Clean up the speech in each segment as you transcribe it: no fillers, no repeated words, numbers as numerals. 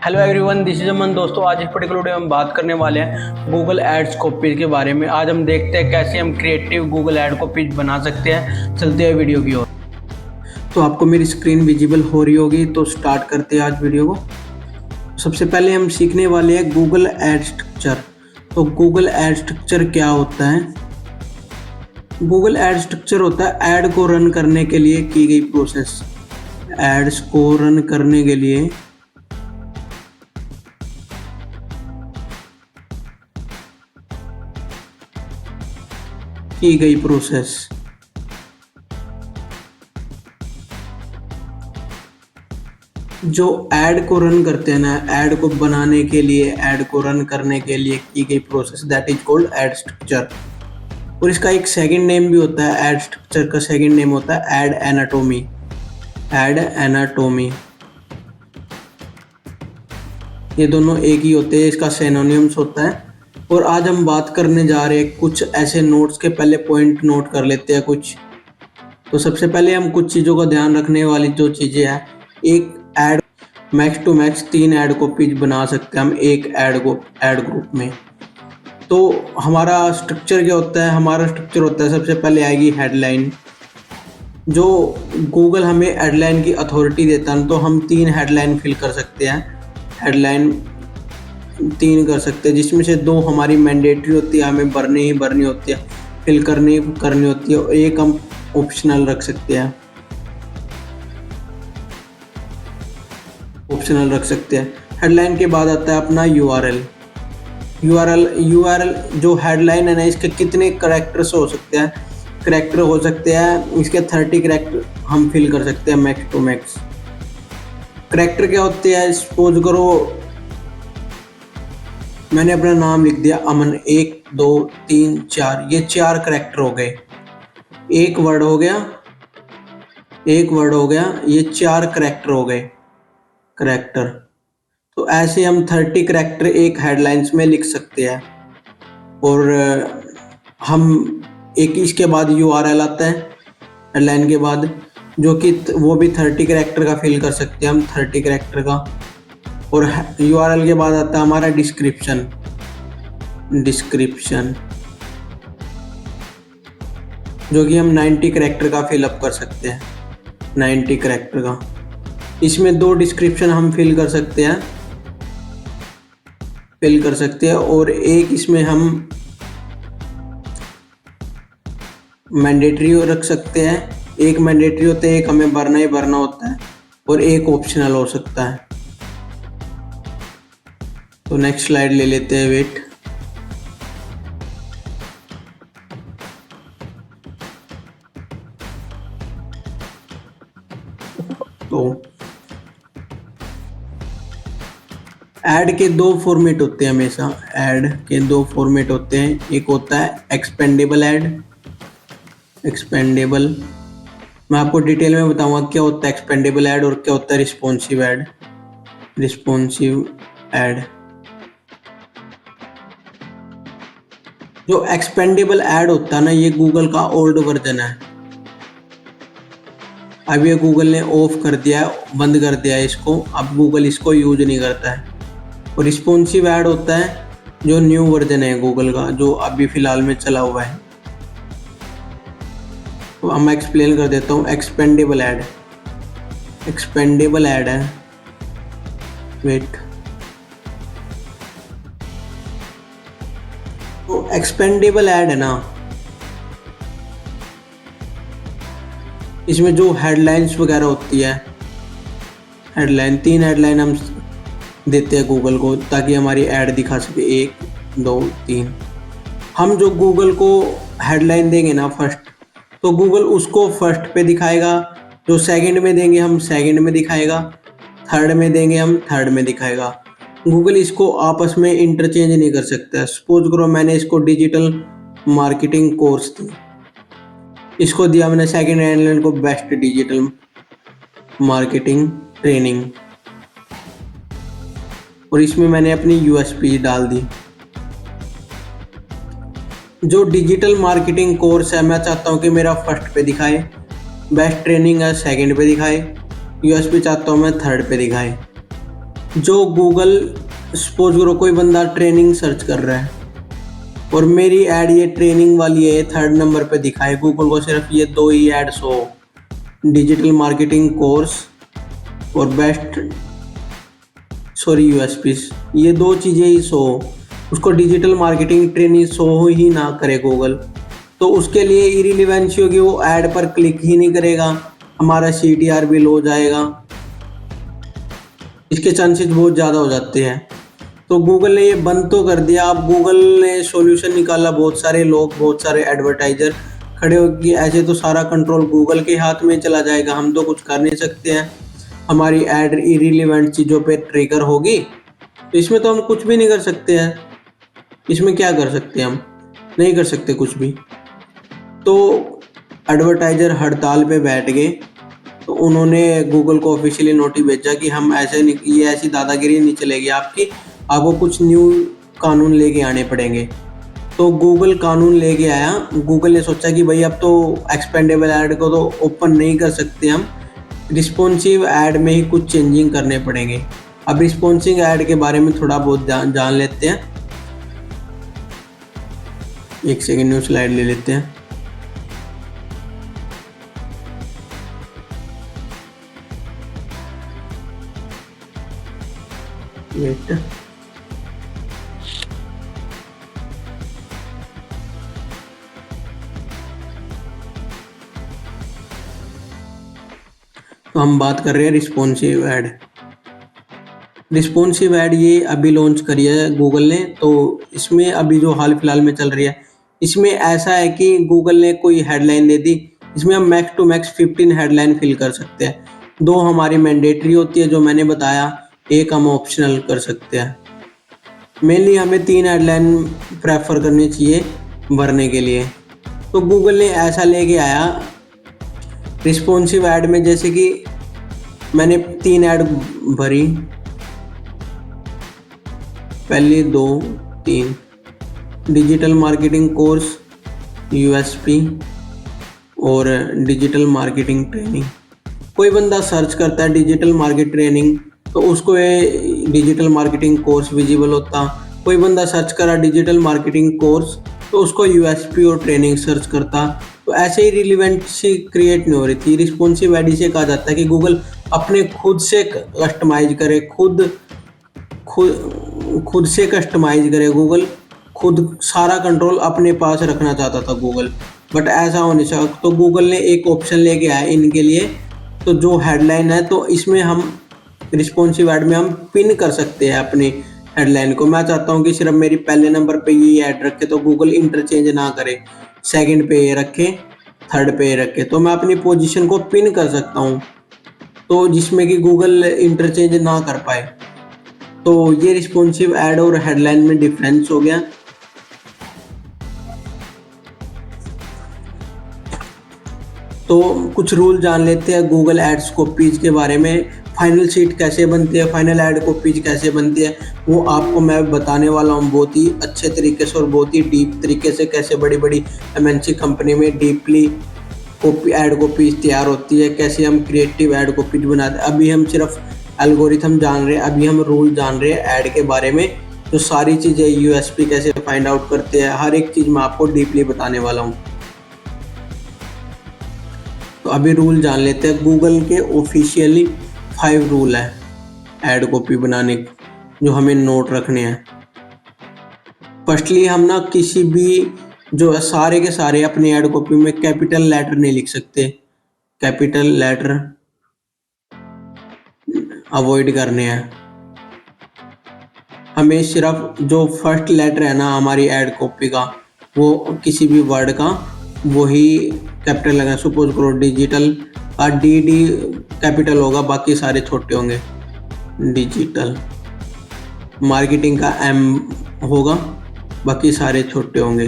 Hello everyone, this is अमन। दोस्तों, आज इस पर्टिकुलर वीडियो में हम बात करने वाले हैं गूगल एड्स कॉपीज के बारे में। आज हम देखते हैं कैसे हम क्रिएटिव गूगल एड कॉपीज बना सकते हैं। चलते हैं वीडियो की ओर। तो आपको मेरी स्क्रीन विजिबल हो रही होगी, तो स्टार्ट करते हैं आज वीडियो को। सबसे पहले हम सीखने वाले हैं गूगल एड स्ट्रक्चर। तो गूगल एड स्ट्रक्चर क्या होता है? गूगल एड स्ट्रक्चर होता है एड को रन करने के लिए की गई प्रोसेस। एड्स को रन करने के लिए की गई प्रोसेस। जो ऐड को रन करते हैं ना, ऐड को बनाने के लिए, ऐड को रन करने के लिए की गई process, that is called add structure. और इसका एक सेकंड नेम भी होता है। ऐड स्ट्रक्चर का सेकंड नेम होता है ऐड एनाटॉमी। ऐड एनाटॉमी, ये दोनों एक ही होते हैं, इसका सिनोनिम्स होता है। और आज हम बात करने जा रहे हैं कुछ ऐसे नोट्स के, पहले पॉइंट नोट कर लेते हैं कुछ। तो सबसे पहले हम कुछ चीज़ों का ध्यान रखने वाली जो चीज़ें हैं, एक ad max to max 3 ad copies बना सकते हैं हम एक ऐड ग्रुप में। तो हमारा स्ट्रक्चर क्या होता है? हमारा स्ट्रक्चर होता है, सबसे पहले आएगी हेडलाइन। जो गूगल हमें हेडलाइन की अथॉरिटी देता है, तो हम 3 हेडलाइन फिल कर सकते हैं। हेडलाइन 3 कर सकते हैं, जिसमें से 2 हमारी मैंडेटरी होती है, हमें भरनी ही भरनी होती है, फिल करनी होती है, और एक हम ऑप्शनल रख सकते हैं। हेडलाइन के बाद आता है अपना यूआरएल। यूआरएल जो हेडलाइन है ना, इसके कितने करैक्टर्स हो सकते हैं? करैक्टर हो सकते हैं इसके 30 करैक्टर हम फिल कर सकते हैं मैक्स टू मैक्स। करैक्टर क्या होते हैं? सपोज करो मैंने अपना नाम लिख दिया अमन, 1 2 3 4, ये 4 करैक्टर हो गए। एक वर्ड हो गया, ये 4 करैक्टर हो गए। करैक्टर, तो ऐसे हम 30 करैक्टर एक हेडलाइंस में लिख सकते हैं। और हम एक इसके बाद यूआरएल आता है हेडलाइन के बाद, जो कि वो भी 30 करैक्टर का फिल कर सकते हैं हम, 30 करैक्टर का। और यूआरएल के बाद आता है हमारा डिस्क्रिप्शन। जो कि हम 90 करैक्टर का फिलअप कर सकते हैं, 90 करैक्टर का। इसमें 2 डिस्क्रिप्शन हम फिल कर सकते हैं, और एक इसमें हम मैंडेटरी रख सकते हैं। एक मैंडेटरी होता है, एक हमें भरना ही भरना होता है, और एक ऑप्शनल हो सकता है। तो नेक्स्ट स्लाइड ले लेते हैं, वेट। तो ऐड के 2 फॉर्मेट होते हैं हमेशा। ऐड के 2 फॉर्मेट होते हैं, एक होता है एक्सपेंडेबल ऐड। मैं आपको डिटेल में बताऊंगा क्या होता है एक्सपेंडेबल ऐड और क्या होता है रिस्पॉन्सिव ऐड। जो एक्सपेंडेबल ऐड होता है ना, ये गूगल का ओल्ड वर्जन है। अब ये गूगल ने ऑफ कर दिया है, बंद कर दिया है इसको। अब गूगल इसको यूज नहीं करता है। और रिस्पॉन्सिव ऐड होता है जो न्यू वर्जन है गूगल का, जो अभी फिलहाल में चला हुआ है। तो अब मैं एक्सप्लेन कर देता हूँ। एक्सपेंडेबल ऐड है, वेट। तो एक्सपेंडेबल ऐड है ना, इसमें जो हेडलाइंस वगैरह होती है, 3 हेडलाइन हम देते हैं गूगल को, ताकि हमारी ऐड दिखा सके 1 2 3। हम जो गूगल को हेडलाइन देंगे ना फर्स्ट, तो गूगल उसको फर्स्ट पे दिखाएगा। जो सेकंड में देंगे हम सेकंड में दिखाएगा, थर्ड में देंगे हम थर्ड में दिखाएगा। गूगल इसको आपस में इंटरचेंज नहीं कर सकता। सपोज करो मैंने इसको डिजिटल मार्केटिंग कोर्स दी, इसको दिया मैंने सेकंड हेडलाइन को बेस्ट डिजिटल मार्केटिंग ट्रेनिंग, और इसमें मैंने अपनी यूएसपी डाल दी। जो डिजिटल मार्केटिंग कोर्स है, मैं चाहता हूँ कि मेरा फर्स्ट पे दिखाए, बेस्ट ट्रेनिंग है सेकंड पे दिखाए, यूएसपी चाहता हूँ मैं थर्ड पे दिखाए। जो गूगल, सपोज करो कोई बंदा ट्रेनिंग सर्च कर रहा है और मेरी ऐड ये ट्रेनिंग वाली है, थर्ड नंबर पे दिखाए गूगल को, सिर्फ ये दो ही ad show, digital marketing course और बेस्ट, सॉरी यूएसपी, ये दो चीज़ें ही शो, उसको डिजिटल मार्केटिंग ट्रेनिंग शो ही ना करे गूगल, तो उसके लिए इरिलीवेंसी होगी, वो ऐड पर क्लिक ही नहीं करेगा, हमारा CTR भी लो जाएगा, इसके चांसेस बहुत ज़्यादा हो जाते हैं। तो गूगल ने ये बंद तो कर दिया। अब गूगल ने सॉल्यूशन निकाला, बहुत सारे लोग, बहुत सारे एडवर्टाइजर खड़े हो कि ऐसे तो सारा कंट्रोल गूगल के हाथ में चला जाएगा, हम तो कुछ कर नहीं सकते हैं, हमारी ऐड इरिलीवेंट चीज़ों पे ट्रिगर होगी, तो इसमें तो हम कुछ भी नहीं कर सकते हैं। इसमें क्या कर सकते हैं, हम नहीं कर सकते कुछ भी। तो एडवर्टाइजर हड़ताल पे बैठ गए, तो उन्होंने गूगल को ऑफिशियली नोटिस भेजा कि हम ऐसे नहीं, ये ऐसी दादागिरी नहीं चलेगी आपकी, आपको कुछ न्यू कानून लेके आने पड़ेंगे। तो गूगल कानून लेके आया। गूगल ने सोचा कि भाई अब तो एक्सपेंडेबल ऐड को तो ओपन नहीं कर सकते हम, रिस्पॉन्सिव ऐड में ही कुछ चेंजिंग करने पड़ेंगे। अब रिस्पॉन्सिव ऐड के बारे में थोड़ा बहुत जान लेते हैं। एक सेकेंड, न्यू स्लाइड ले लेते हैं। वेट, तो हम बात कर रहे हैं रिस्पॉन्सिव ऐड। रिस्पॉन्सिव ऐड ये अभी लॉन्च करी है गूगल ने, तो इसमें अभी जो हाल फिलहाल में चल रही है, इसमें ऐसा है कि गूगल ने कोई हेडलाइन दे दी, इसमें हम max to max 15 headline fill कर सकते हैं। दो हमारी मैंडेटरी होती है जो मैंने बताया, एक हम ऑप्शनल कर सकते हैं। मेनली हमें 3 हेडलाइन प्रेफर करनी चाहिए भरने के लिए। तो गूगल ने ऐसा लेके आया रिस्पॉन्सिव ऐड में, जैसे कि मैंने 3 ऐड भरी, पहली 2 3, डिजिटल मार्केटिंग कोर्स, यूएसपी और डिजिटल मार्केटिंग ट्रेनिंग। कोई बंदा सर्च करता है डिजिटल मार्केट ट्रेनिंग, तो उसको ये डिजिटल मार्केटिंग कोर्स विजिबल होता। कोई बंदा सर्च करा डिजिटल मार्केटिंग कोर्स, तो उसको यूएसपी और ट्रेनिंग सर्च करता। तो ऐसे ही रिलीवेंसी क्रिएट नहीं हो रही थी। रिस्पॉन्सिव ऐड से कहा जाता है कि गूगल अपने खुद से कस्टमाइज करे, खुद से कस्टमाइज करे गूगल, खुद सारा कंट्रोल अपने पास रखना चाहता था गूगल, बट ऐसा हो नहीं सकता। तो गूगल ने एक ऑप्शन लेके आया इनके लिए, तो जो हेडलाइन है, तो इसमें हम रिस्पॉन्सिव ऐड में हम पिन कर सकते हैं अपनी हेडलाइन को। मैं चाहता हूँ कि सिर्फ मेरी पहले नंबर पे ये ऐड रखे, तो गूगल इंटरचेंज ना करे, सेकंड पे ये रखे, थर्ड पे ये रखे, तो मैं अपनी पोजीशन को पिन कर सकता हूँ, तो जिसमें कि गूगल इंटरचेंज ना कर पाए। तो ये रिस्पॉन्सिव ऐड और हेडलाइन में डिफरेंस हो गया। तो कुछ रूल जान लेते हैं गूगल एड्स कॉपीज के बारे में। फाइनल शीट कैसे बनती है, फाइनल ऐड कॉपीज कैसे बनती है, वो आपको मैं बताने वाला हूँ बहुत ही अच्छे तरीके से और बहुत ही डीप तरीके से, कैसे बड़ी बड़ी MNC कंपनी में डीपली ऐड कॉपीज तैयार होती है, कैसे हम क्रिएटिव ऐड कॉपीज बनाते हैं। अभी हम सिर्फ एल्गोरिथम जान रहे हैं, अभी हम रूल जान रहे हैं ऐड के बारे में। तो सारी चीज़ें यूएसपी कैसे फाइंड आउट करते हैं, हर एक चीज़ मैं आपको डीपली बताने वाला हूँ। तो अभी रूल जान लेते हैं। गूगल के ऑफिशियली 5 रूल है ऐड कॉपी बनाने के, जो हमें नोट रखने हैं। फर्स्टली, हम ना किसी भी, जो सारे के सारे अपनी ऐड कॉपी में कैपिटल लेटर नहीं लिख सकते, कैपिटल लेटर अवॉइड करने हैं। हमें सिर्फ जो फर्स्ट लेटर है ना हमारी ऐड कॉपी का, वो किसी भी वर्ड का, वही कैपिटल लगना। सपोज करो डिजिटल का DD कैपिटल होगा, बाकी सारे छोटे होंगे। डिजिटल मार्केटिंग का M होगा, बाकी सारे छोटे होंगे।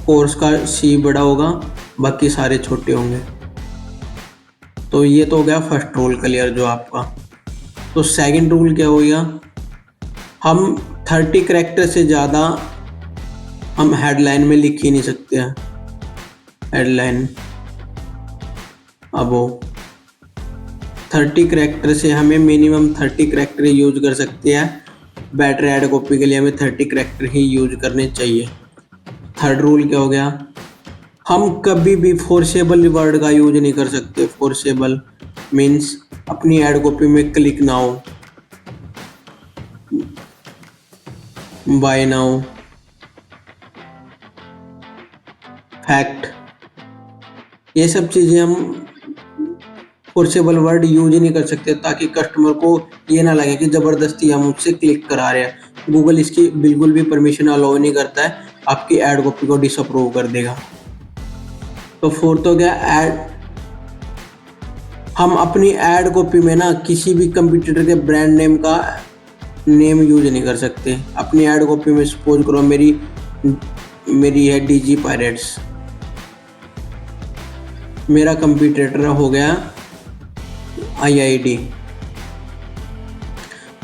कोर्स का C बड़ा होगा, बाकी सारे छोटे होंगे। तो ये तो हो गया फर्स्ट रूल क्लियर जो आपका। तो सेकंड रूल क्या हो गया, हम 30 कैरेक्टर से ज़्यादा हम हेडलाइन में लिख ही नहीं सकते हैं। हेडलाइन अब 30 करैक्टर से हमें मिनिमम 30 करैक्टर यूज कर सकते हैं। बेटर ऐड कॉपी के लिए हमें 30 करैक्टर ही यूज करने चाहिए। थर्ड रूल क्या हो गया, हम कभी भी फोर्सेबल वर्ड का यूज नहीं कर सकते। फोर्सेबल मीन्स अपनी ऐड कॉपी में click now, buy now, fact, ये सब चीज़ें हम फोर्सेबल वर्ड यूज ही नहीं कर सकते, ताकि कस्टमर को ये ना लगे कि ज़बरदस्ती हम उससे क्लिक करा रहे हैं। गूगल इसकी बिल्कुल भी परमिशन अलाउ नहीं करता है, आपकी ऐड कॉपी को डिसअप्रूव कर देगा। तो फोर्थ हो गया ऐड, हम अपनी ऐड कॉपी में ना किसी भी कंप्यूटर के ब्रांड नेम का नेम यूज नहीं कर सकते। अपनी ऐड कॉपी में सपोज करो मेरी है डीजी पायरेट्स, मेरा कंप्यूटर हो गया आईआईडी,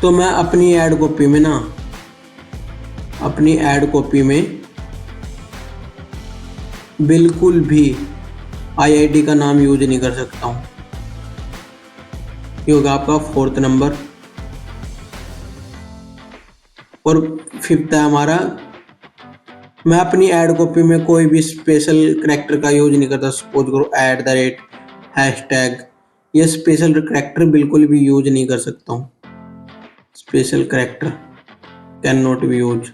तो मैं अपनी ऐड कॉपी में ना, अपनी ऐड कॉपी में बिल्कुल भी आईआईडी का नाम यूज नहीं कर सकता हूँ। ये होगा आपका फोर्थ नंबर। और फिफ्थ है हमारा, मैं अपनी ऐड कॉपी में कोई भी स्पेशल करैक्टर का यूज नहीं करता। सपोज करो @ हैशटैग, ये स्पेशल करैक्टर बिल्कुल भी यूज नहीं कर सकता हूँ। Special character can not be use.